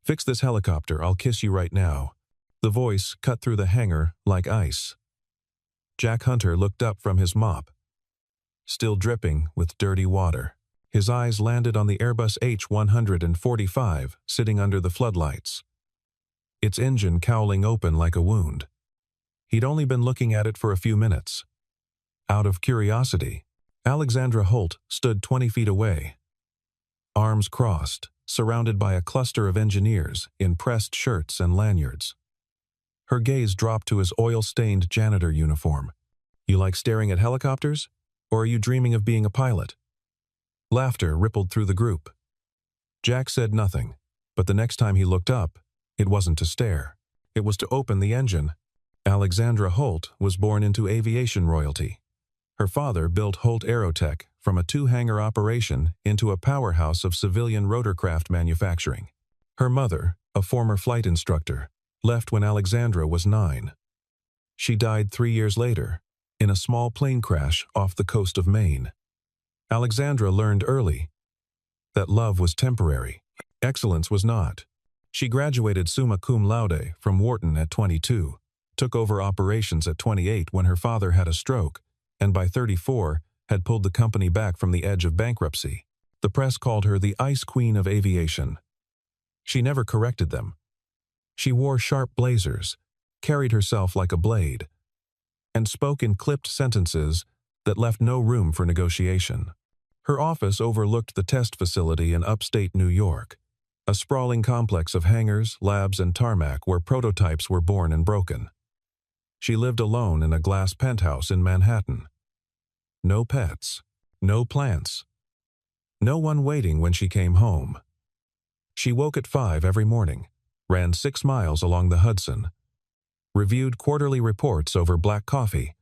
"Fix this helicopter, I'll kiss you right now." The voice cut through the hangar like ice. Jack Hunter looked up from his mop, still dripping with dirty water. His eyes landed on the Airbus H-145 sitting under the floodlights, its engine cowling open like a wound. He'd only been looking at it for a few minutes. Out of curiosity, Alexandra Holt stood 20 feet away, arms crossed, surrounded by a cluster of engineers in pressed shirts and lanyards. Her gaze dropped to his oil-stained janitor uniform. "You like staring at helicopters? Or are you dreaming of being a pilot?" Laughter rippled through the group. Jack said nothing, but the next time he looked up, it wasn't to stare. It was to open the engine. Alexandra Holt was born into aviation royalty. Her father built Holt Aerotech from a two-hangar operation into a powerhouse of civilian rotorcraft manufacturing. Her mother, a former flight instructor, left when Alexandra was 9. She died 3 years later, in a small plane crash off the coast of Maine. Alexandra learned early that love was temporary. Excellence was not. She graduated summa cum laude from Wharton at 22, took over operations at 28 when her father had a stroke, and by 34 had pulled the company back from the edge of bankruptcy. The press called her the Ice Queen of Aviation. She never corrected them. She wore sharp blazers, carried herself like a blade, and spoke in clipped sentences that left no room for negotiation. Her office overlooked the test facility in upstate New York, a sprawling complex of hangars, labs, and tarmac where prototypes were born and broken. She lived alone in a glass penthouse in Manhattan. No pets, no plants, no one waiting when she came home. She woke at 5 every morning, ran 6 miles along the Hudson, reviewed quarterly reports over black coffee,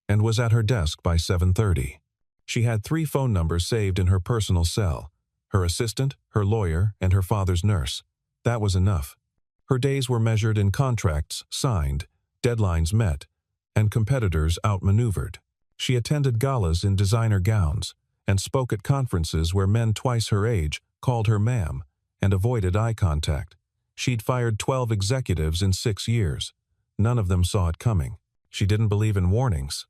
and was at her desk by 7:30. She had 3 phone numbers saved in her personal cell: her assistant, her lawyer, and her father's nurse. That was enough. Her days were measured in contracts signed, deadlines met, and competitors outmaneuvered. She attended galas in designer gowns and spoke at conferences where men twice her age called her ma'am and avoided eye contact. She'd fired 12 executives in 6 years. None of them saw it coming. She didn't believe in warnings.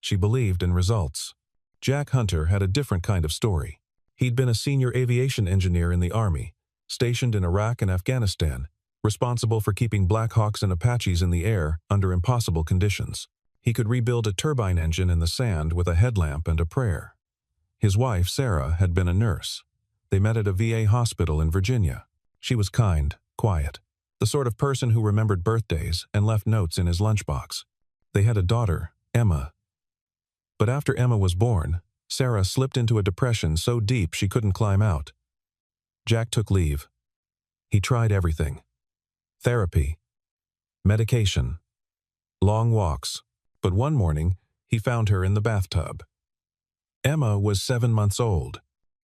She believed in results. Jack Hunter had a different kind of story. He'd been a senior aviation engineer in the Army, stationed in Iraq and Afghanistan, responsible for keeping Black Hawks and Apaches in the air under impossible conditions. He could rebuild a turbine engine in the sand with a headlamp and a prayer. His wife, Sarah, had been a nurse. They met at a VA hospital in Virginia. She was kind, quiet, the sort of person who remembered birthdays and left notes in his lunchbox. They had a daughter, Emma. But after Emma was born, Sarah slipped into a depression so deep she couldn't climb out. Jack took leave. He tried everything: therapy, medication, long walks, but one morning he found her in the bathtub. Emma was 7 months old.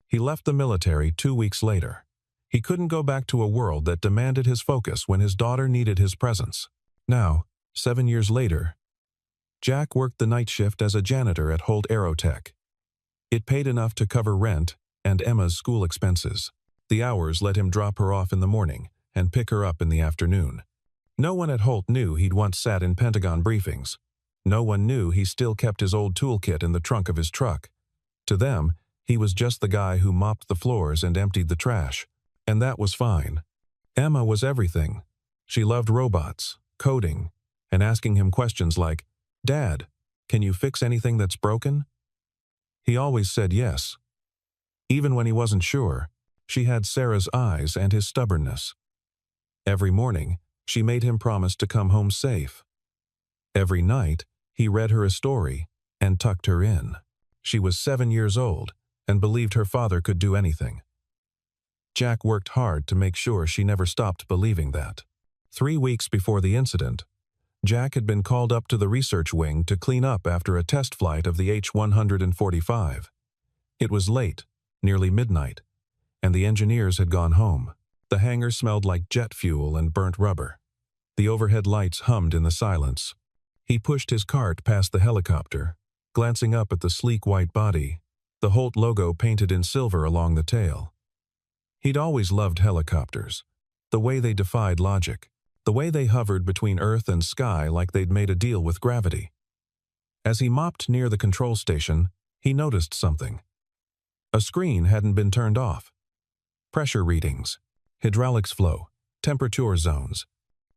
He left the military 2 weeks later. He couldn't go back to a world that demanded his focus when his daughter needed his presence. Now, 7 years later, Jack worked the night shift as a janitor at Holt Aerotech. It paid enough to cover rent and Emma's school expenses. The hours let him drop her off in the morning and pick her up in the afternoon. No one at Holt knew he'd once sat in Pentagon briefings. No one knew he still kept his old toolkit in the trunk of his truck. To them, he was just the guy who mopped the floors and emptied the trash. And that was fine. Emma was everything. She loved robots, coding, and asking him questions like, "Dad, can you fix anything that's broken?" He always said yes. Even when he wasn't sure, she had Sarah's eyes and his stubbornness. Every morning, she made him promise to come home safe. Every night, he read her a story and tucked her in. She was 7 years old and believed her father could do anything. Jack worked hard to make sure she never stopped believing that. 3 weeks before the incident, Jack had been called up to the research wing to clean up after a test flight of the H-145. It was late, nearly midnight, and the engineers had gone home. The hangar smelled like jet fuel and burnt rubber. The overhead lights hummed in the silence. He pushed his cart past the helicopter, glancing up at the sleek white body, the Holt logo painted in silver along the tail. He'd always loved helicopters. the way they defied logic, the way they hovered between earth and sky like they'd made a deal with gravity. As he mopped near the control station, he noticed something. A screen hadn't been turned off. Pressure readings, hydraulics flow, temperature zones.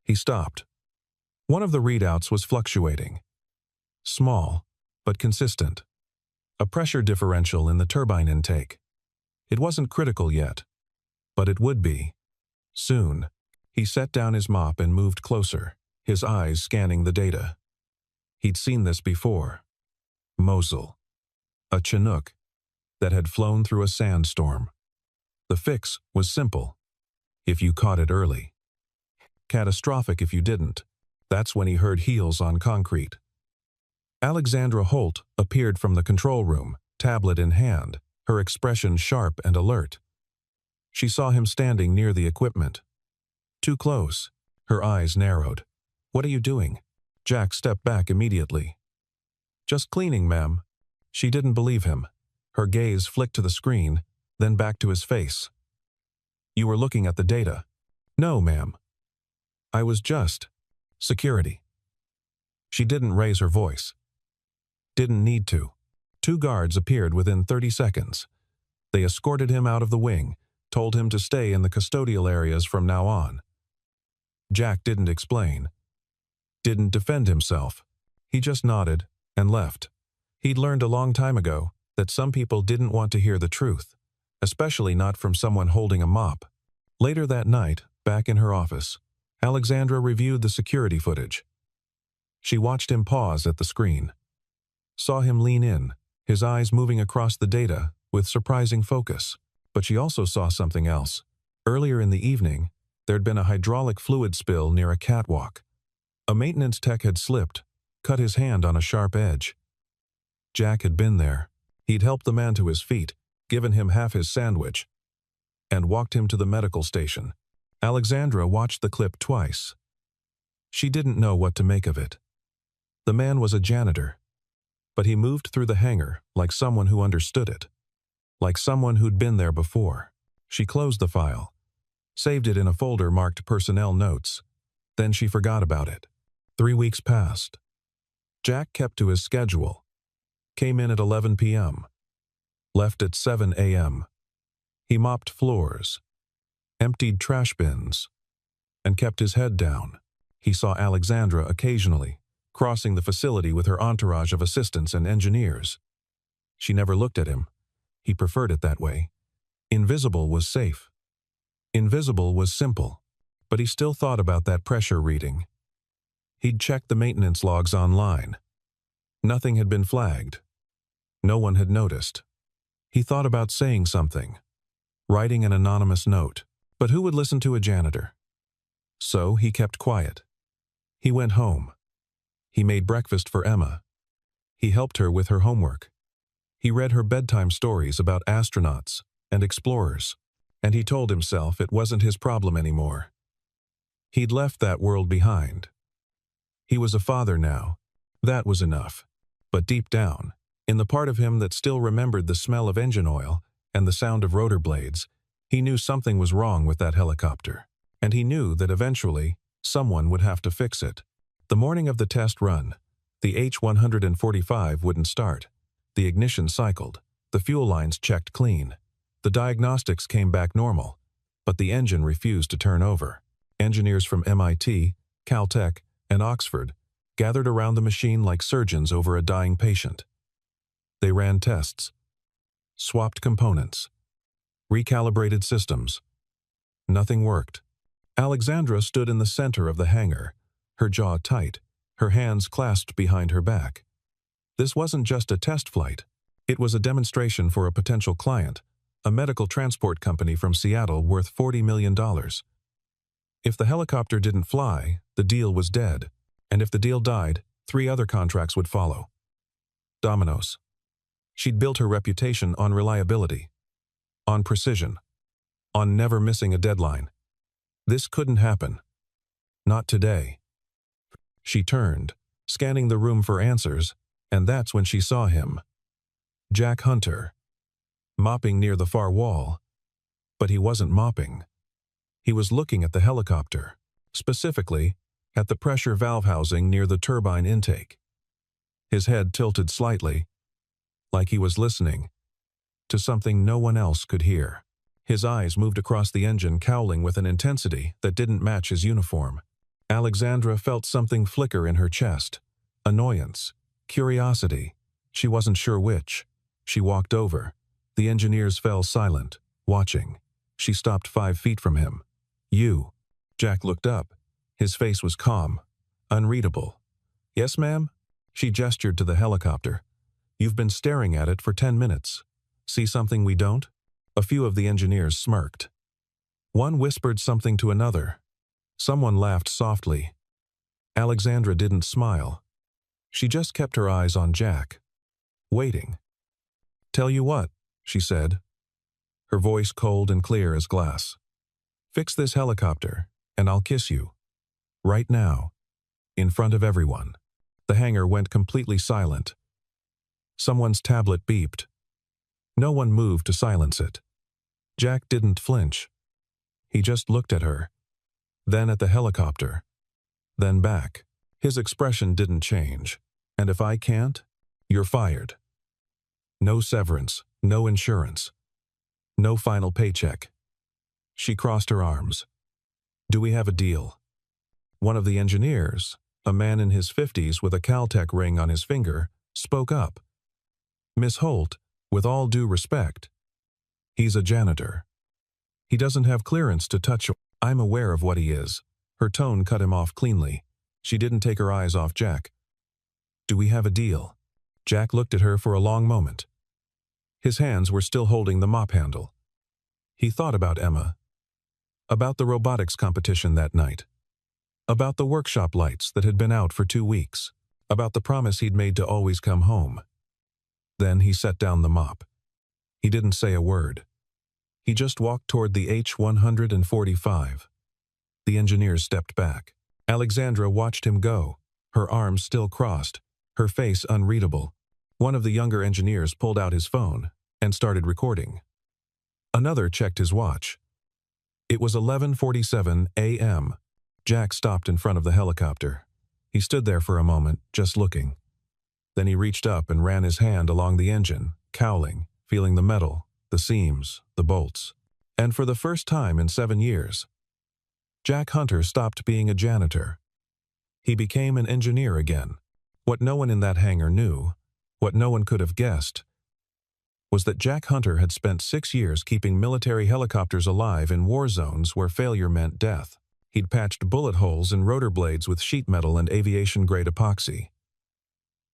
He stopped. One of the readouts was fluctuating. Small, but consistent. A pressure differential in the turbine intake. It wasn't critical yet, but it would be. Soon. He set down his mop and moved closer, his eyes scanning the data. He'd seen this before. Mosul. A Chinook that had flown through a sandstorm. The fix was simple. If you caught it early. Catastrophic if you didn't. That's when he heard heels on concrete. Alexandra Holt appeared from the control room, tablet in hand, her expression sharp and alert. She saw him standing near the equipment. Too close. Her eyes narrowed. "What are you doing?" Jack stepped back immediately. "Just cleaning, ma'am." She didn't believe him. Her gaze flicked to the screen, then back to his face. "You were looking at the data." "No, ma'am. I was just..." "Security." She didn't raise her voice. Didn't need to. 2 guards appeared within 30 seconds. They escorted him out of the wing, told him to stay in the custodial areas from now on. Jack didn't explain. Didn't defend himself. He just nodded and left. He'd learned a long time ago that some people didn't want to hear the truth, especially not from someone holding a mop. Later that night, back in her office, Alexandra reviewed the security footage. She watched him pause at the screen. Saw him lean in, his eyes moving across the data with surprising focus. But she also saw something else. Earlier in the evening, there'd been a hydraulic fluid spill near a catwalk. A maintenance tech had slipped, cut his hand on a sharp edge. Jack had been there. He'd helped the man to his feet, given him half his sandwich, and walked him to the medical station. Alexandra watched the clip twice. She didn't know what to make of it. The man was a janitor, but he moved through the hangar like someone who understood it. Like someone who'd been there before. She closed the file, saved it in a folder marked Personnel Notes. Then she forgot about it. 3 weeks passed. Jack kept to his schedule. Came in at 11 p.m. Left at 7 a.m. He mopped floors, emptied trash bins, and kept his head down. He saw Alexandra occasionally, crossing the facility with her entourage of assistants and engineers. She never looked at him. He preferred it that way. Invisible was safe. Invisible was simple, but he still thought about that pressure reading. He'd checked the maintenance logs online. Nothing had been flagged. No one had noticed. He thought about saying something, writing an anonymous note, but who would listen to a janitor? So he kept quiet. He went home. He made breakfast for Emma. He helped her with her homework. He read her bedtime stories about astronauts and explorers, and he told himself it wasn't his problem anymore. He'd left that world behind. He was a father now. That was enough. But deep down, in the part of him that still remembered the smell of engine oil and the sound of rotor blades, he knew something was wrong with that helicopter, and he knew that eventually someone would have to fix it. The morning of the test run, the H-145 wouldn't start. The ignition cycled, the fuel lines checked clean. The diagnostics came back normal, but the engine refused to turn over. Engineers from MIT, Caltech, and Oxford gathered around the machine like surgeons over a dying patient. They ran tests, swapped components, recalibrated systems. Nothing worked. Alexandra stood in the center of the hangar, her jaw tight, her hands clasped behind her back. This wasn't just a test flight. It was a demonstration for a potential client, a medical transport company from Seattle worth $40 million. If the helicopter didn't fly, the deal was dead, and if the deal died, 3 other contracts would follow. Dominoes. She'd built her reputation on reliability, on precision, on never missing a deadline. This couldn't happen. Not today. She turned, scanning the room for answers, and that's when she saw him. Jack Hunter, mopping near the far wall. But he wasn't mopping. He was looking at the helicopter, specifically at the pressure valve housing near the turbine intake. His head tilted slightly, like he was listening to something no one else could hear. His eyes moved across the engine, cowling with an intensity that didn't match his uniform. Alexandra felt something flicker in her chest. Annoyance, curiosity. She wasn't sure which. She walked over. The engineers fell silent, watching. She stopped 5 feet from him. "You." Jack looked up. His face was calm, unreadable. "Yes, ma'am?" She gestured to the helicopter. "You've been staring at it for 10 minutes. See something we don't?" A few of the engineers smirked. One whispered something to another. Someone laughed softly. Alexandra didn't smile. She just kept her eyes on Jack, waiting. "Tell you what," she said, her voice cold and clear as glass. "Fix this helicopter, and I'll kiss you. Right now. In front of everyone." The hangar went completely silent. Someone's tablet beeped. No one moved to silence it. Jack didn't flinch. He just looked at her, then at the helicopter, then back. His expression didn't change. "And if I can't, you're fired. No severance, no insurance, no final paycheck." She crossed her arms. "Do we have a deal?" One of the engineers, a man in his 50s with a Caltech ring on his finger, spoke up. "Miss Holt, with all due respect, he's a janitor. He doesn't have clearance to touch." "I'm aware of what he is." Her tone cut him off cleanly. She didn't take her eyes off Jack. "Do we have a deal?" Jack looked at her for a long moment. His hands were still holding the mop handle. He thought about Emma, about the robotics competition that night, about the workshop lights that had been out for 2 weeks, about the promise he'd made to always come home. Then he set down the mop. He didn't say a word. He just walked toward the H-145. The engineers stepped back. Alexandra watched him go, her arms still crossed, her face unreadable. One of the younger engineers pulled out his phone and started recording. Another checked his watch. It was 11:47 a.m. Jack stopped in front of the helicopter. He stood there for a moment, just looking. Then he reached up and ran his hand along the engine, cowling, feeling the metal, the seams, the bolts. And for the first time in 7 years, Jack Hunter stopped being a janitor. He became an engineer again. What no one in that hangar knew, what no one could have guessed, was that Jack Hunter had spent 6 years keeping military helicopters alive in war zones where failure meant death. He'd patched bullet holes in rotor blades with sheet metal and aviation-grade epoxy.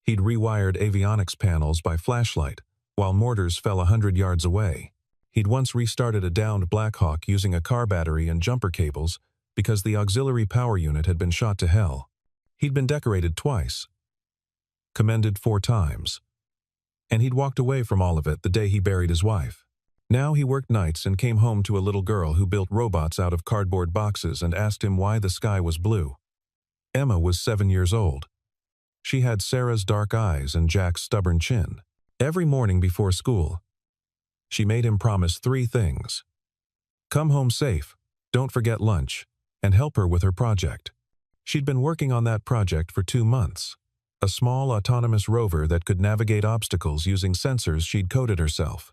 He'd rewired avionics panels by flashlight while mortars fell 100 yards away. He'd once restarted a downed Black Hawk using a car battery and jumper cables because the auxiliary power unit had been shot to hell. He'd been decorated twice, commended 4 times, and he'd walked away from all of it the day he buried his wife. Now he worked nights and came home to a little girl who built robots out of cardboard boxes and asked him why the sky was blue. Emma was 7 years old. She had Sarah's dark eyes and Jack's stubborn chin. Every morning before school, she made him promise 3 things. Come home safe, don't forget lunch, and help her with her project. She'd been working on that project for 2 months. A small autonomous rover that could navigate obstacles using sensors she'd coded herself.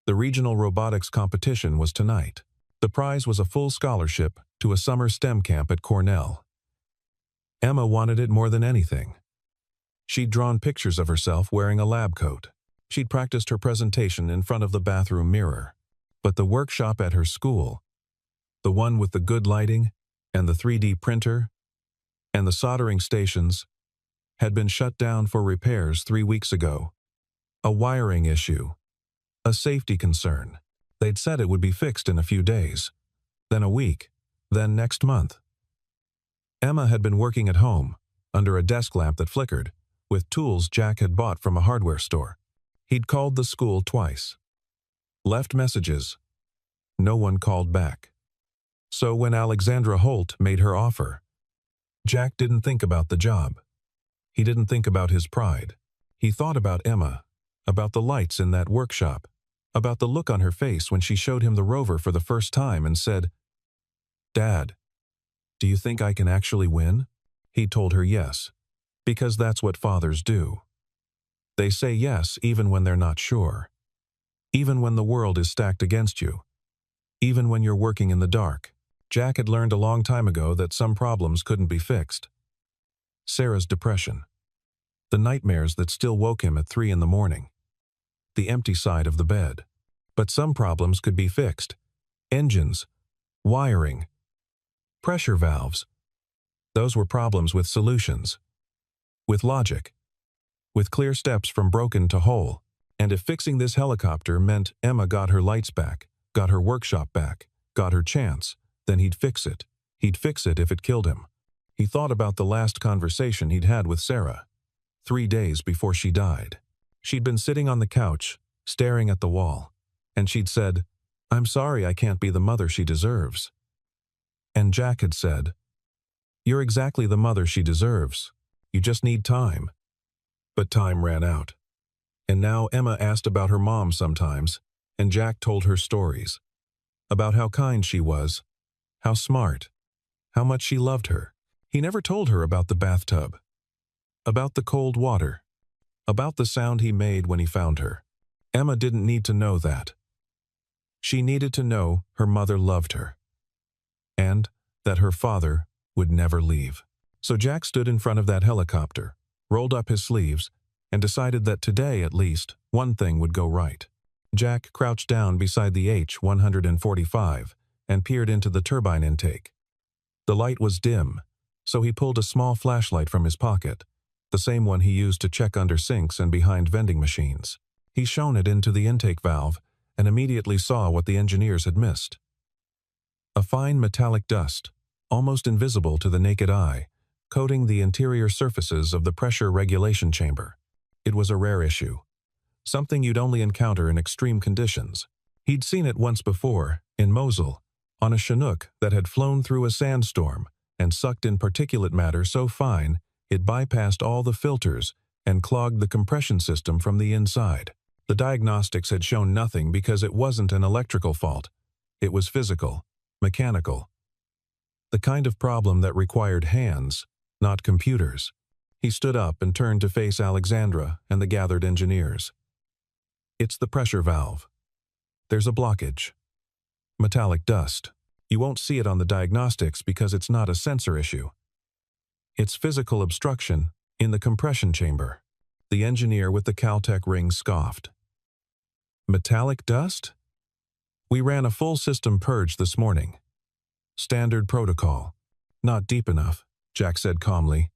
The regional robotics competition was tonight. The prize was a full scholarship to a summer STEM camp at Cornell. Emma wanted it more than anything. She'd drawn pictures of herself wearing a lab coat. She'd practiced her presentation in front of the bathroom mirror. But the workshop at her school, the one with the good lighting and the 3D printer and the soldering stations, had been shut down for repairs 3 weeks ago. A wiring issue. A safety concern. They'd said it would be fixed in a few days, then a week, then next month. Emma had been working at home, under a desk lamp that flickered, with tools Jack had bought from a hardware store. He'd called the school twice. Left messages. No one called back. So when Alexandra Holt made her offer, Jack didn't think about the job. He didn't think about his pride. He thought about Emma, about the lights in that workshop, about the look on her face when she showed him the rover for the first time and said, "Dad, do you think I can actually win?" He told her yes, because that's what fathers do. They say yes even when they're not sure. Even when the world is stacked against you. Even when you're working in the dark. Jack had learned a long time ago that some problems couldn't be fixed. Sarah's depression. The nightmares that still woke him at 3 in the morning. The empty side of the bed. But some problems could be fixed. Engines. Wiring. Pressure valves. Those were problems with solutions. With logic. With clear steps from broken to whole. And if fixing this helicopter meant Emma got her lights back, got her workshop back, got her chance, then he'd fix it. He'd fix it if it killed him. He thought about the last conversation he'd had with Sarah. 3 days before she died. She'd been sitting on the couch, staring at the wall, and she'd said, "I'm sorry I can't be the mother she deserves." And Jack had said, "You're exactly the mother she deserves. You just need time." But time ran out. And now Emma asked about her mom sometimes, and Jack told her stories. About how kind she was, how smart, how much she loved her. He never told her about the bathtub, about the cold water, about the sound he made when he found her. Emma didn't need to know that. She needed to know her mother loved her, and that her father would never leave. So Jack stood in front of that helicopter, rolled up his sleeves, and decided that today, at least, one thing would go right. Jack crouched down beside the H-145 and peered into the turbine intake. The light was dim, so he pulled a small flashlight from his pocket, the same one he used to check under sinks and behind vending machines. He shone it into the intake valve and immediately saw what the engineers had missed. A fine metallic dust, almost invisible to the naked eye, coating the interior surfaces of the pressure regulation chamber. It was a rare issue. Something you'd only encounter in extreme conditions. He'd seen it once before, in Mosul, on a Chinook that had flown through a sandstorm and sucked in particulate matter so fine it bypassed all the filters and clogged the compression system from the inside. The diagnostics had shown nothing because it wasn't an electrical fault. It was physical, mechanical. The kind of problem that required hands, not computers. He stood up and turned to face Alexandra and the gathered engineers. "It's the pressure valve. There's a blockage. Metallic dust. You won't see it on the diagnostics because it's not a sensor issue. It's physical obstruction in the compression chamber." The engineer with the Caltech ring scoffed. "Metallic dust? We ran a full system purge this morning. Standard protocol. Not deep enough," Jack said calmly.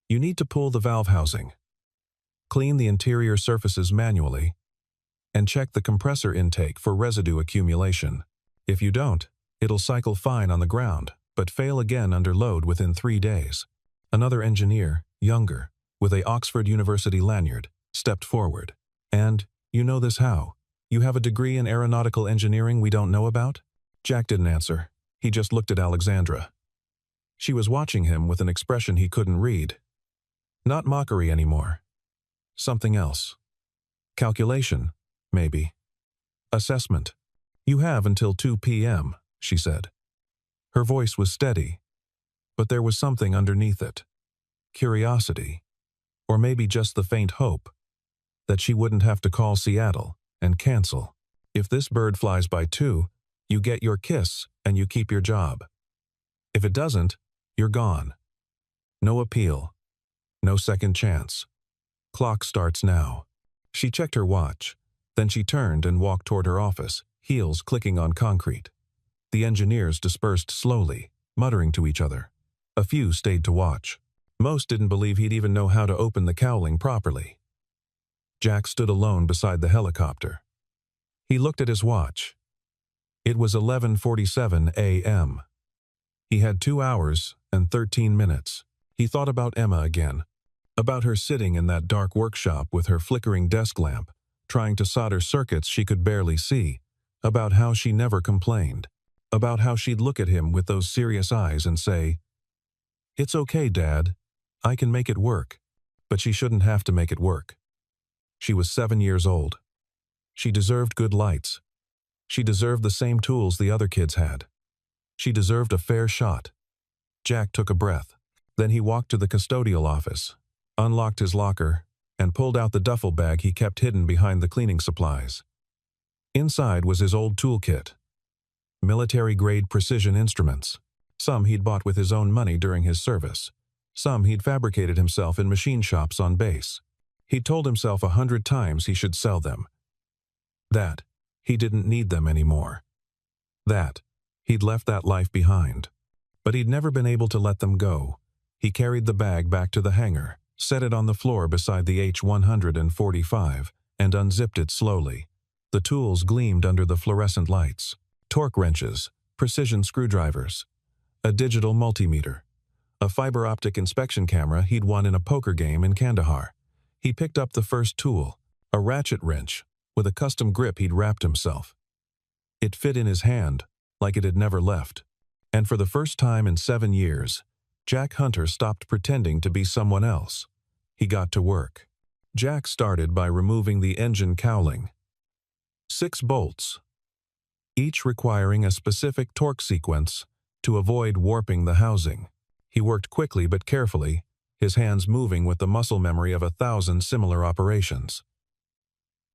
"You need to pull the valve housing, clean the interior surfaces manually, and check the compressor intake for residue accumulation. If you don't, it'll cycle fine on the ground, but fail again under load within 3 days." Another engineer, younger, with a Oxford University lanyard, stepped forward. "And, you know this how? You have a degree in aeronautical engineering we don't know about?" Jack didn't answer. He just looked at Alexandra. She was watching him with an expression he couldn't read. Not mockery anymore. Something else. Calculation, maybe. Assessment. "You have until 2 p.m., she said. Her voice was steady, but there was something underneath it. Curiosity. Or maybe just the faint hope that she wouldn't have to call Seattle and cancel. If this bird flies by 2, you get your kiss and you keep your job. If it doesn't, you're gone. No appeal. No second chance. Clock starts now." She checked her watch. Then she turned and walked toward her office, heels clicking on concrete. The engineers dispersed slowly, muttering to each other. A few stayed to watch. Most didn't believe he'd even know how to open the cowling properly. Jack stood alone beside the helicopter. He looked at his watch. It was 11:47 a.m. He had 2 hours and 13 minutes. He thought about Emma again. About her sitting in that dark workshop with her flickering desk lamp, trying to solder circuits she could barely see. About how she never complained. About how she'd look at him with those serious eyes and say, "It's okay, Dad. I can make it work." But she shouldn't have to make it work. She was 7 years old. She deserved good lights. She deserved the same tools the other kids had. She deserved a fair shot. Jack took a breath. Then he walked to the custodial office, unlocked his locker, and pulled out the duffel bag he kept hidden behind the cleaning supplies. Inside was his old toolkit. Military-grade precision instruments. Some he'd bought with his own money during his service. Some he'd fabricated himself in machine shops on base. He'd told himself 100 times he should sell them. That he didn't need them anymore. That he'd left that life behind. But he'd never been able to let them go. He carried the bag back to the hangar, set it on the floor beside the H-145, and unzipped it slowly. The tools gleamed under the fluorescent lights. Torque wrenches, precision screwdrivers, a digital multimeter, a fiber optic inspection camera he'd won in a poker game in Kandahar. He picked up the first tool, a ratchet wrench, with a custom grip he'd wrapped himself. It fit in his hand, like it had never left. And for the first time in 7 years, Jack Hunter stopped pretending to be someone else. He got to work. Jack started by removing the engine cowling. 6 bolts, each requiring a specific torque sequence to avoid warping the housing. He worked quickly but carefully, his hands moving with the muscle memory of 1,000 similar operations.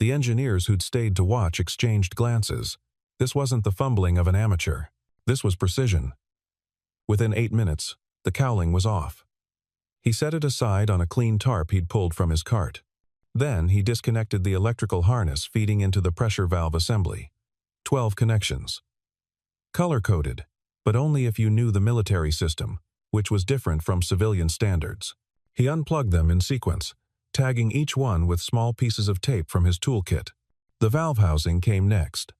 The engineers who'd stayed to watch exchanged glances. This wasn't the fumbling of an amateur. This was precision. Within 8 minutes, the cowling was off. He set it aside on a clean tarp he'd pulled from his cart. Then he disconnected the electrical harness feeding into the pressure valve assembly. 12 connections. Color-coded, but only if you knew the military system, which was different from civilian standards. He unplugged them in sequence, tagging each one with small pieces of tape from his toolkit. The valve housing came next.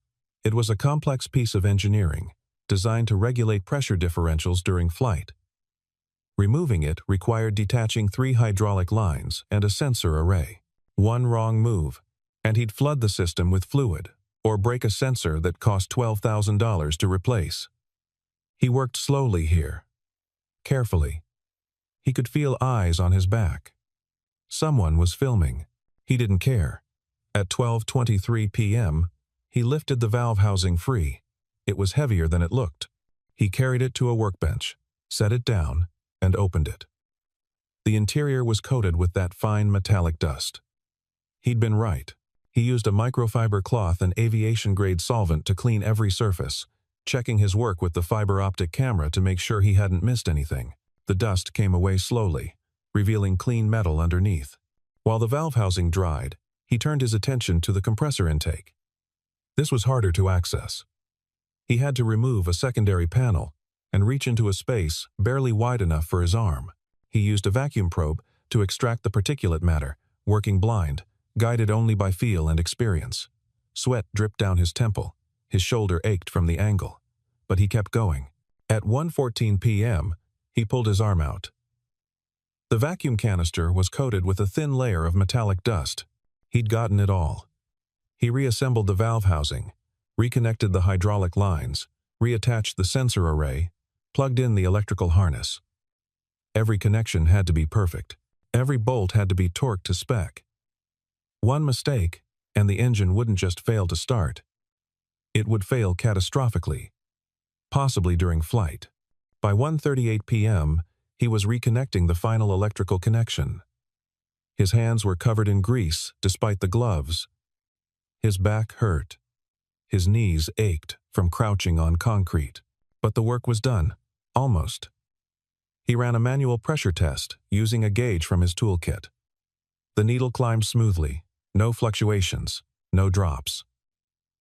It was a complex piece of engineering, designed to regulate pressure differentials during flight. Removing it required detaching 3 hydraulic lines and a sensor array. One wrong move, and he'd flood the system with fluid, or break a sensor that cost $12,000 to replace. He worked slowly here, carefully. He could feel eyes on his back. Someone was filming. He didn't care. At 12:23 p.m., he lifted the valve housing free. It was heavier than it looked. He carried it to a workbench, set it down, and opened it. The interior was coated with that fine metallic dust. He'd been right. He used a microfiber cloth and aviation-grade solvent to clean every surface, checking his work with the fiber optic camera to make sure he hadn't missed anything. The dust came away slowly, revealing clean metal underneath. While the valve housing dried, he turned his attention to the compressor intake. This was harder to access. He had to remove a secondary panel and reach into a space barely wide enough for his arm. He used a vacuum probe to extract the particulate matter, working blind, guided only by feel and experience. Sweat dripped down his temple. His shoulder ached from the angle. But he kept going. At 1:14 p.m., he pulled his arm out. The vacuum canister was coated with a thin layer of metallic dust. He'd gotten it all. He reassembled the valve housing, reconnected the hydraulic lines, reattached the sensor array, plugged in the electrical harness. Every connection had to be perfect. Every bolt had to be torqued to spec. One mistake, and the engine wouldn't just fail to start. It would fail catastrophically, possibly during flight. By 1:38 p.m., he was reconnecting the final electrical connection. His hands were covered in grease despite the gloves. His back hurt. His knees ached from crouching on concrete. But the work was done. Almost. He ran a manual pressure test using a gauge from his toolkit. The needle climbed smoothly. No fluctuations. No drops.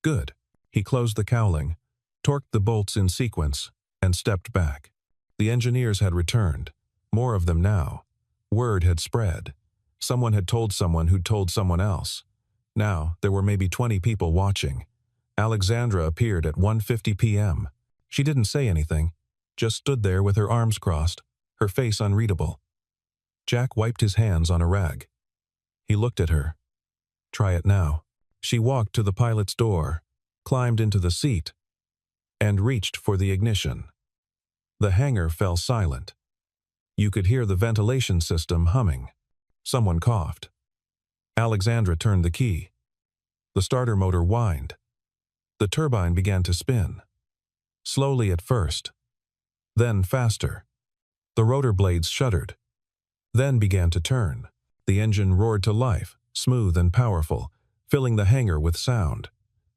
Good. He closed the cowling, torqued the bolts in sequence, and stepped back. The engineers had returned. More of them now. Word had spread. Someone had told someone who'd told someone else. Now, there were maybe 20 people watching. Alexandra appeared at 1:50 p.m. She didn't say anything, just stood there with her arms crossed, her face unreadable. Jack wiped his hands on a rag. He looked at her. Try it now. She walked to the pilot's door, climbed into the seat, and reached for the ignition. The hangar fell silent. You could hear the ventilation system humming. Someone coughed. Alexandra turned the key. The starter motor whined. The turbine began to spin. Slowly at first, then faster. The rotor blades shuddered, then began to turn. The engine roared to life, smooth and powerful, filling the hangar with sound.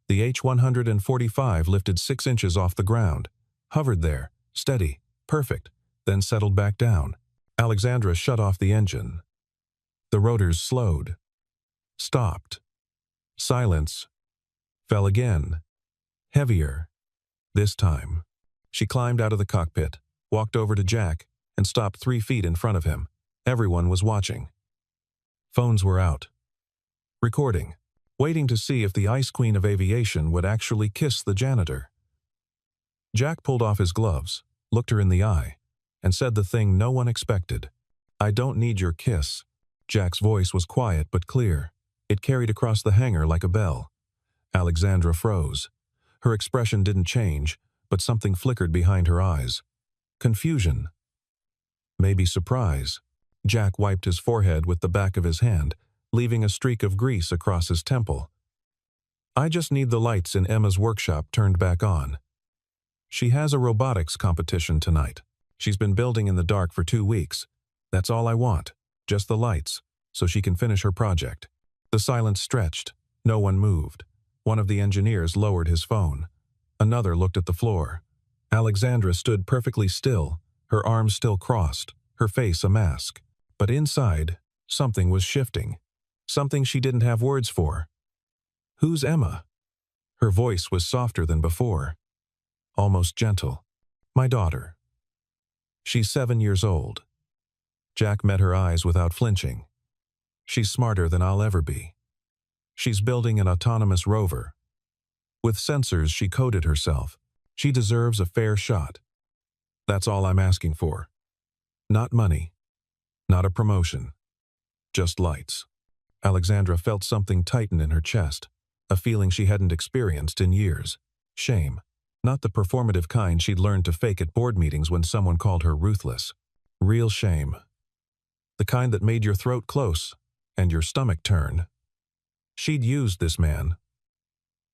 The H-145 lifted 6 inches off the ground, hovered there, steady, perfect, then settled back down. Alexandra shut off the engine. The rotors slowed, stopped. Silence fell again, heavier. This time, she climbed out of the cockpit, walked over to Jack, and stopped 3 feet in front of him. Everyone was watching. Phones were out. Recording, waiting to see if the Ice Queen of Aviation would actually kiss the janitor. Jack pulled off his gloves, looked her in the eye, and said the thing no one expected. "I don't need your kiss." Jack's voice was quiet but clear. It carried across the hangar like a bell. Alexandra froze. Her expression didn't change, but something flickered behind her eyes. Confusion. Maybe surprise. Jack wiped his forehead with the back of his hand, leaving a streak of grease across his temple. "I just need the lights in Emma's workshop turned back on. She has a robotics competition tonight. She's been building in the dark for 2 weeks. That's all I want, just the lights, so she can finish her project." The silence stretched. No one moved. One of the engineers lowered his phone. Another looked at the floor. Alexandra stood perfectly still, her arms still crossed, her face a mask. But inside, something was shifting. Something she didn't have words for. "Who's Emma?" Her voice was softer than before. Almost gentle. "My daughter. She's 7 years old." Jack met her eyes without flinching. "She's smarter than I'll ever be. She's building an autonomous rover. With sensors she coded herself. She deserves a fair shot. That's all I'm asking for. Not money. Not a promotion. Just lights." Alexandra felt something tighten in her chest, a feeling she hadn't experienced in years. Shame. Not the performative kind she'd learned to fake at board meetings when someone called her ruthless. Real shame. The kind that made your throat close and your stomach turn. She'd used this man.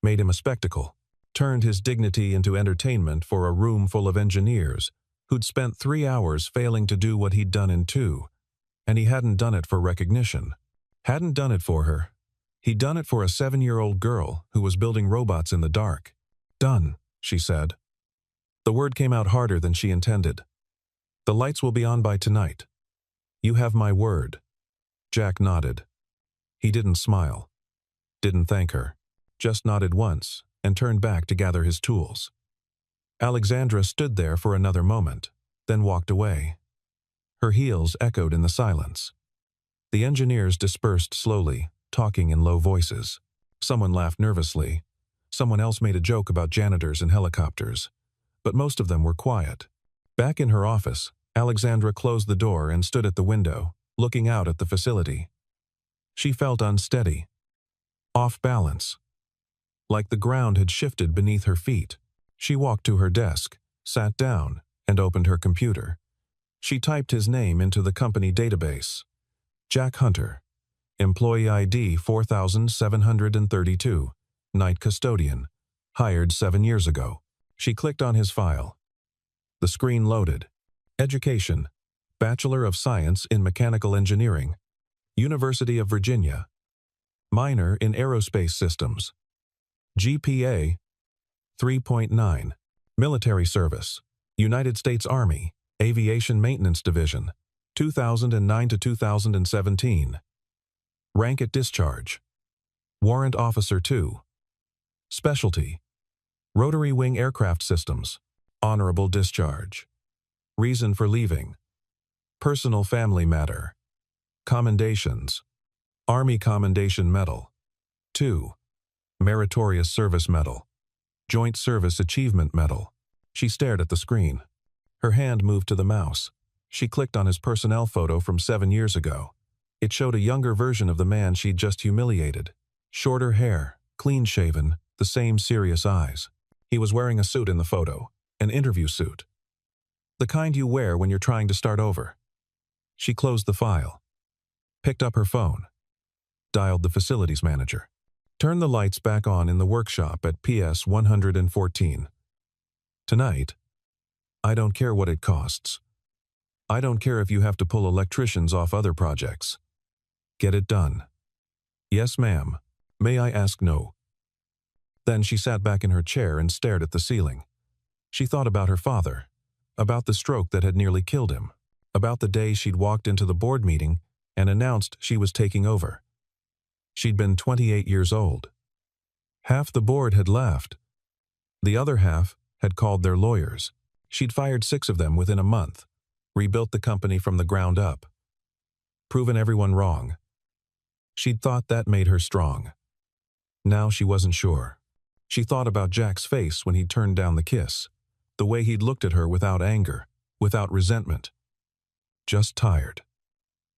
Made him a spectacle. Turned his dignity into entertainment for a room full of engineers who'd spent 3 hours failing to do what he'd done in 2. And he hadn't done it for recognition. Hadn't done it for her. He'd done it for a 7-year-old girl who was building robots in the dark. "Done," she said. The word came out harder than she intended. "The lights will be on by tonight. You have my word." Jack nodded. He didn't smile. Didn't thank her. Just nodded once and turned back to gather his tools. Alexandra stood there for another moment, then walked away. Her heels echoed in the silence. The engineers dispersed slowly, talking in low voices. Someone laughed nervously. Someone else made a joke about janitors and helicopters. But most of them were quiet. Back in her office, Alexandra closed the door and stood at the window, looking out at the facility. She felt unsteady. Off balance. Like the ground had shifted beneath her feet. She walked to her desk, sat down, and opened her computer. She typed his name into the company database. Jack Hunter. Employee ID 4732. Night custodian. Hired 7 years ago. She clicked on his file. The screen loaded. Education. Bachelor of Science in Mechanical Engineering. University of Virginia. Minor in Aerospace Systems. GPA 3.9. Military service. United States Army. Aviation Maintenance Division, 2009 to 2017. Rank at discharge. Warrant Officer 2. Specialty. Rotary Wing Aircraft Systems. Honorable discharge. Reason for leaving. Personal family matter. Commendations. Army Commendation Medal. 2. Meritorious Service Medal. Joint Service Achievement Medal. She stared at the screen. Her hand moved to the mouse. She clicked on his personnel photo from 7 years ago. It showed a younger version of the man she'd just humiliated. Shorter hair, clean-shaven, the same serious eyes. He was wearing a suit in the photo, an interview suit. The kind you wear when you're trying to start over. She closed the file. Picked up her phone. Dialed the facilities manager. Turn the lights back on in the workshop at PS 114. Tonight, I don't care what it costs. I don't care if you have to pull electricians off other projects. Get it done. Yes, ma'am. May I ask no? Then she sat back in her chair and stared at the ceiling. She thought about her father, about the stroke that had nearly killed him, about the day she'd walked into the board meeting and announced she was taking over. She'd been 28 years old. Half the board had left. The other half had called their lawyers. She'd fired 6 of them within a month, rebuilt the company from the ground up, proven everyone wrong. She'd thought that made her strong. Now she wasn't sure. She thought about Jack's face when he'd turned down the kiss, the way he'd looked at her without anger, without resentment. Just tired.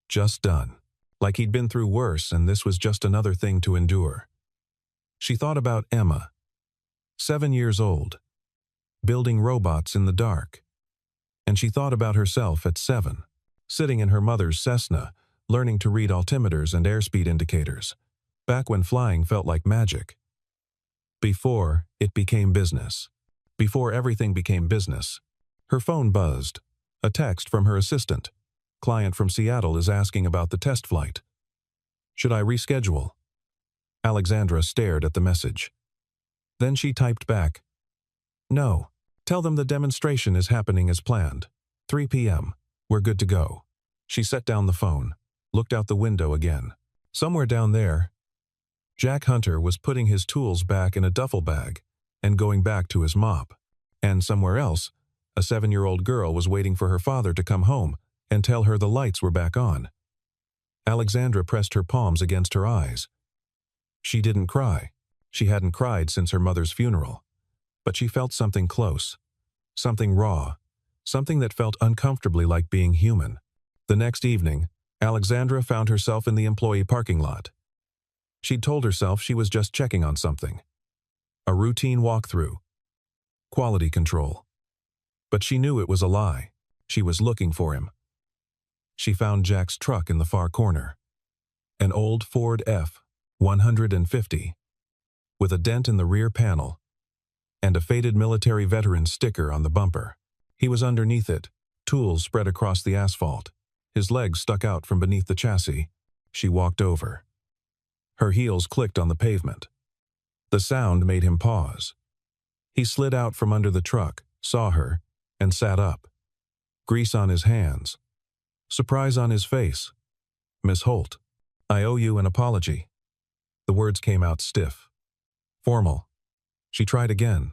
Just done. Like he'd been through worse and this was just another thing to endure. She thought about Emma, 7 years old, building robots in the dark. And she thought about herself at 7, sitting in her mother's Cessna, learning to read altimeters and airspeed indicators, back when flying felt like magic. Before it became business. Before everything became business. Her phone buzzed. A text from her assistant. Client from Seattle is asking about the test flight. Should I reschedule? Alexandra stared at the message. Then she typed back, no. Tell them the demonstration is happening as planned. 3 p.m. We're good to go. She set down the phone, looked out the window again. Somewhere down there, Jack Hunter was putting his tools back in a duffel bag and going back to his mop. And somewhere else, a 7-year-old girl was waiting for her father to come home and tell her the lights were back on. Alexandra pressed her palms against her eyes. She didn't cry. She hadn't cried since her mother's funeral. But she felt something close, something raw, something that felt uncomfortably like being human. The next evening, Alexandra found herself in the employee parking lot. She'd told herself she was just checking on something. A routine walkthrough. Quality control. But she knew it was a lie. She was looking for him. She found Jack's truck in the far corner. An old Ford F-150, with a dent in the rear panel, and a faded military veteran sticker on the bumper. He was underneath it, tools spread across the asphalt. His legs stuck out from beneath the chassis. She walked over. Her heels clicked on the pavement. The sound made him pause. He slid out from under the truck, saw her, and sat up. Grease on his hands. Surprise on his face. Miss Holt, I owe you an apology. The words came out stiff. Formal. She tried again.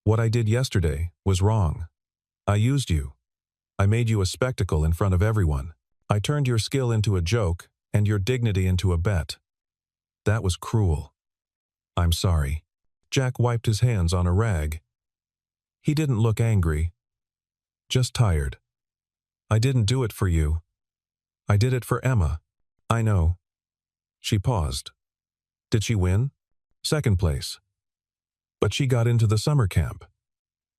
What I did yesterday was wrong. I used you. I made you a spectacle in front of everyone. I turned your skill into a joke and your dignity into a bet. That was cruel. I'm sorry. Jack wiped his hands on a rag. He didn't look angry. Just tired. I didn't do it for you. I did it for Emma. I know. She paused. Did she win? 2nd place. But she got into the summer camp.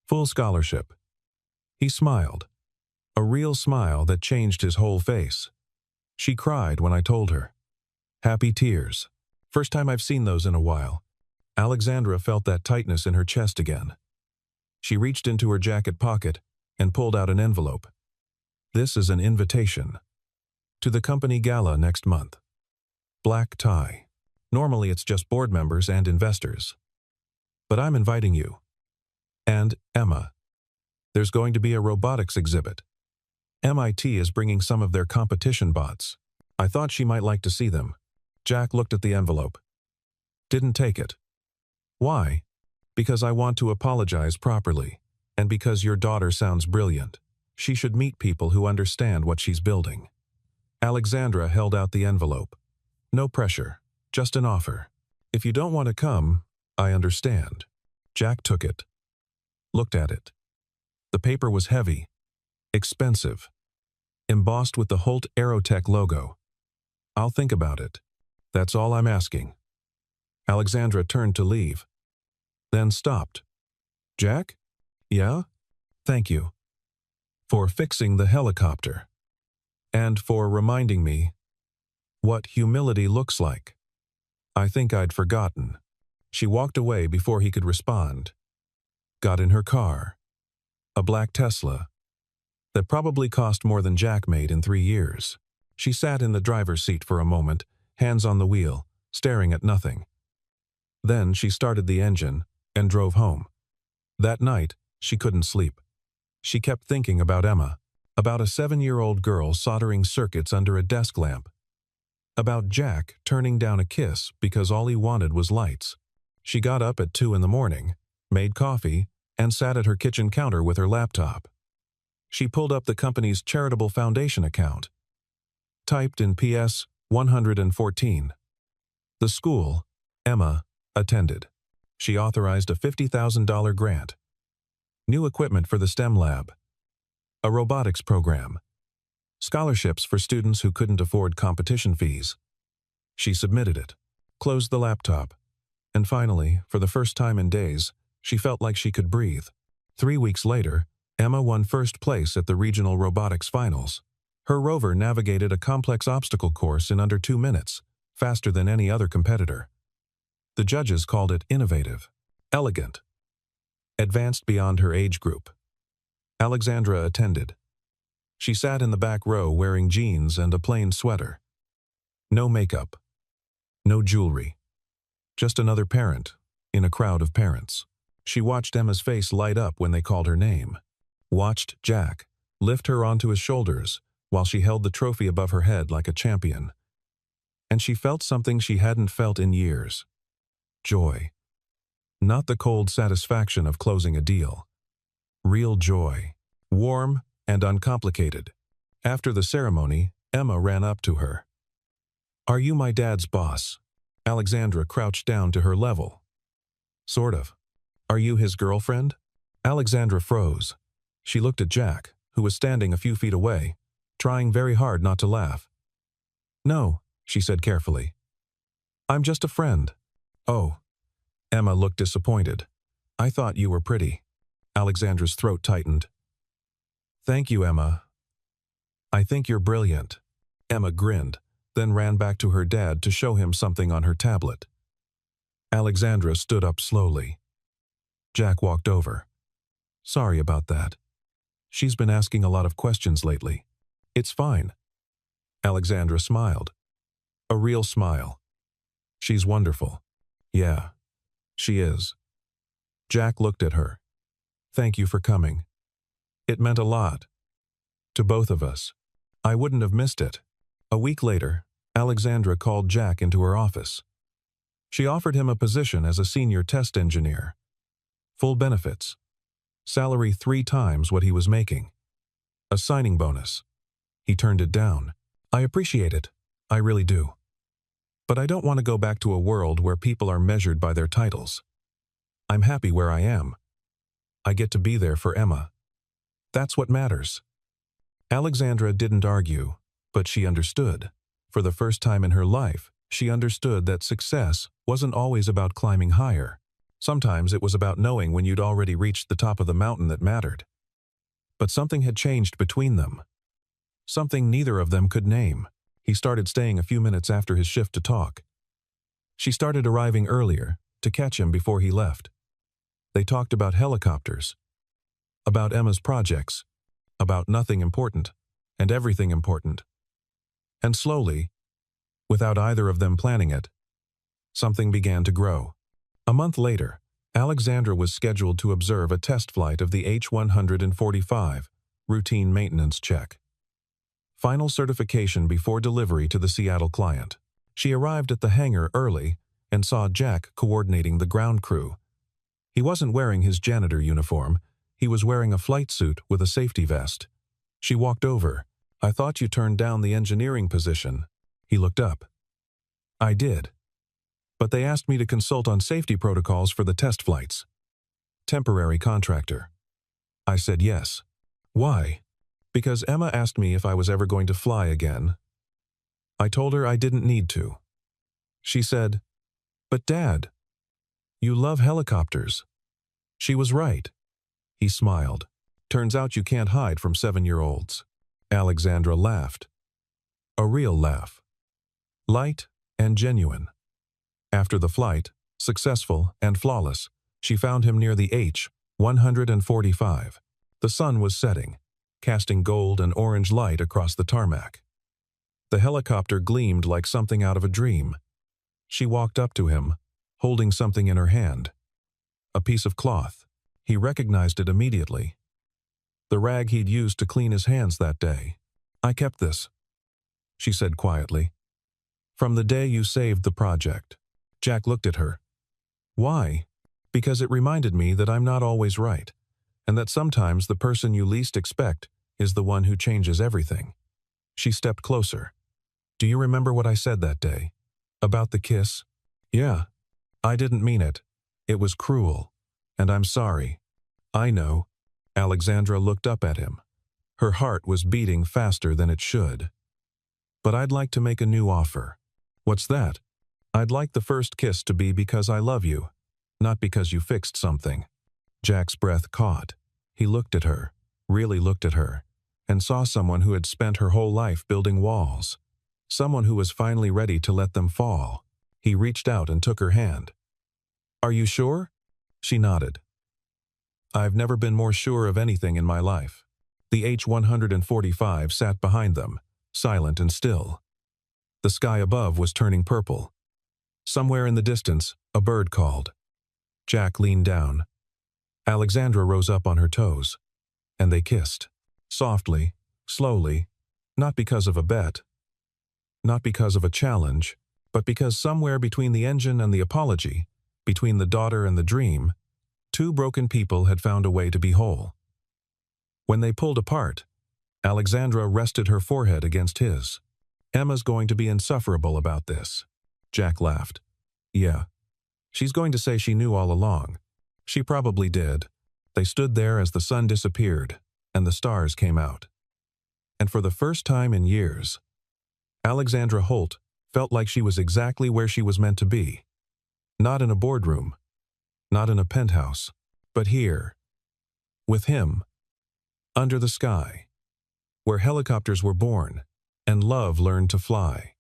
Full scholarship. He smiled. A real smile that changed his whole face. She cried when I told her. Happy tears. First time I've seen those in a while. Alexandra felt that tightness in her chest again. She reached into her jacket pocket and pulled out an envelope. This is an invitation. To the company gala next month. Black tie. Normally it's just board members and investors. But I'm inviting you. And Emma. There's going to be a robotics exhibit. MIT is bringing some of their competition bots. I thought she might like to see them. Jack looked at the envelope. Didn't take it. Why? Because I want to apologize properly, and because your daughter sounds brilliant. She should meet people who understand what she's building. Alexandra held out the envelope. No pressure, just an offer. If you don't want to come, I understand. Jack took it. Looked at it. The paper was heavy, expensive, embossed with the Holt Aerotech logo. I'll think about it. That's all I'm asking. Alexandra turned to leave, then stopped. Jack? Yeah? Thank you. For fixing the helicopter. And for reminding me what humility looks like. I think I'd forgotten. She walked away before he could respond. Got in her car. A black Tesla that probably cost more than Jack made in 3 years. She sat in the driver's seat for a moment, hands on the wheel, staring at nothing. Then she started the engine and drove home. That night, she couldn't sleep. She kept thinking about Emma, about a 7-year-old girl soldering circuits under a desk lamp, about Jack turning down a kiss because all he wanted was lights. She got up at 2 in the morning, made coffee, and sat at her kitchen counter with her laptop. She pulled up the company's charitable foundation account, typed in PS 114. The school Emma attended. She authorized a $50,000 grant. New equipment for the STEM lab. A robotics program. Scholarships for students who couldn't afford competition fees. She submitted it, closed the laptop, and finally, for the first time in days, she felt like she could breathe. 3 weeks later, Emma won first place at the regional robotics finals. Her rover navigated a complex obstacle course in under 2 minutes, faster than any other competitor. The judges called it innovative, elegant, advanced beyond her age group. Alexandra attended. She sat in the back row wearing jeans and a plain sweater. No makeup. No jewelry. Just another parent in a crowd of parents. She watched Emma's face light up when they called her name. Watched Jack lift her onto his shoulders while she held the trophy above her head like a champion. And she felt something she hadn't felt in years. Joy. Not the cold satisfaction of closing a deal. Real joy. Warm and uncomplicated. After the ceremony, Emma ran up to her. "Are you my dad's boss?" Alexandra crouched down to her level. "Sort of. Are you his girlfriend?" Alexandra froze. She looked at Jack, who was standing a few feet away, trying very hard not to laugh. "No," she said carefully. "I'm just a friend." "Oh." Emma looked disappointed. "I thought you were pretty." Alexandra's throat tightened. "Thank you, Emma. I think you're brilliant." Emma grinned, then ran back to her dad to show him something on her tablet. Alexandra stood up slowly. Jack walked over. "Sorry about that. She's been asking a lot of questions lately." "It's fine." Alexandra smiled. A real smile. "She's wonderful." "Yeah, she is." Jack looked at her. "Thank you for coming. It meant a lot. To both of us. I wouldn't have missed it." A week later, Alexandra called Jack into her office. She offered him a position as a senior test engineer. Full benefits. Salary 3 times what he was making. A signing bonus. He turned it down. "I appreciate it. I really do. But I don't want to go back to a world where people are measured by their titles. I'm happy where I am. I get to be there for Emma. That's what matters." Alexandra didn't argue, but she understood. For the first time in her life, she understood that success wasn't always about climbing higher. Sometimes it was about knowing when you'd already reached the top of the mountain that mattered. But something had changed between them. Something neither of them could name. He started staying a few minutes after his shift to talk. She started arriving earlier, to catch him before he left. They talked about helicopters, about Emma's projects, about nothing important, and everything important. And slowly, without either of them planning it, something began to grow. A month later, Alexandra was scheduled to observe a test flight of the H-145, routine maintenance check. Final certification before delivery to the Seattle client. She arrived at the hangar early and saw Jack coordinating the ground crew. He wasn't wearing his janitor uniform. He was wearing a flight suit with a safety vest. She walked over. "I thought you turned down the engineering position." He looked up. "I did. But they asked me to consult on safety protocols for the test flights. Temporary contractor." I said yes. "Why?" "Because Emma asked me if I was ever going to fly again. I told her I didn't need to." She said, "But Dad, you love helicopters." She was right. He smiled. "Turns out you can't hide from 7-year-olds." Alexandra laughed. A real laugh. Light and genuine. After the flight, successful and flawless, she found him near the H-145. The sun was setting, casting gold and orange light across the tarmac. The helicopter gleamed like something out of a dream. She walked up to him, holding something in her hand. A piece of cloth. He recognized it immediately. The rag he'd used to clean his hands that day. "I kept this," she said quietly. "From the day you saved the project." Jack looked at her. "Why?" "Because it reminded me that I'm not always right, and that sometimes the person you least expect is the one who changes everything." She stepped closer. "Do you remember what I said that day? About the kiss?" "Yeah. I didn't mean it. It was cruel. And I'm sorry." "I know." Alexandra looked up at him. Her heart was beating faster than it should. "But I'd like to make a new offer." "What's that?" "I'd like the first kiss to be because I love you, not because you fixed something." Jack's breath caught. He looked at her, really looked at her, and saw someone who had spent her whole life building walls. Someone who was finally ready to let them fall. He reached out and took her hand. "Are you sure?" She nodded. "I've never been more sure of anything in my life." The H-145 sat behind them, silent and still. The sky above was turning purple. Somewhere in the distance, a bird called. Jack leaned down. Alexandra rose up on her toes, and they kissed. Softly, slowly, not because of a bet, not because of a challenge, but because somewhere between the engine and the apology, between the daughter and the dream, two broken people had found a way to be whole. When they pulled apart, Alexandra rested her forehead against his. "Emma's going to be insufferable about this." Jack laughed. "Yeah. She's going to say she knew all along." She probably did. They stood there as the sun disappeared, and the stars came out. And for the first time in years, Alexandra Holt felt like she was exactly where she was meant to be. Not in a boardroom, not in a penthouse, but here, with him, under the sky, where helicopters were born and love learned to fly.